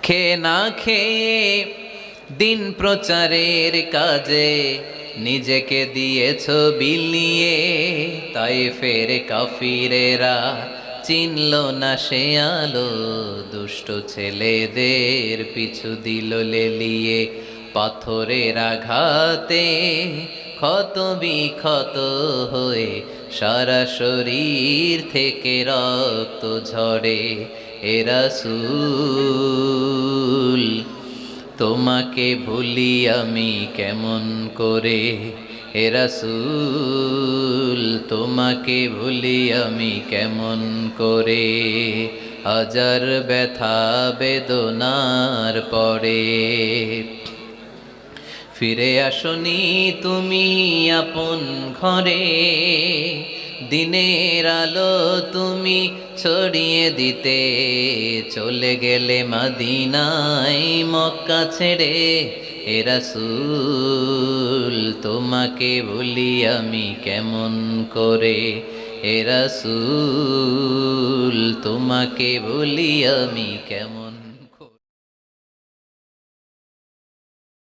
খেয়ে না খেয়ে দিন প্রচারের কাজে নিজেকে দিয়েছ বিলিয়ে, তাই ফের কাফিরেরা চিনল না সে আলো, দুষ্ট ছেলেদের পিছু দিল লেলিয়ে। পাথরের আঘাতে ক্ষত বিক্ষত হয়ে সারা শরীর থেকে রক্ত ঝরে। এ রাসূল তোমাকে ভুলি আমি কেমন করে, হে রাসূল তোমাকে ভুলি আমি কেমন করে। হাজার ব্যথা বেদনার পরে ফিরে আসনি তুমি আপন ঘরে, দিনের আলো তুমি ছড়িয়ে দিতে চলে গেলে মদিনায় মক্কা ছেড়ে। হে রাসূল তোমাকে ভুলি আমি কেমন করে, হে রাসূল তোমাকে ভুলি আমি কেমন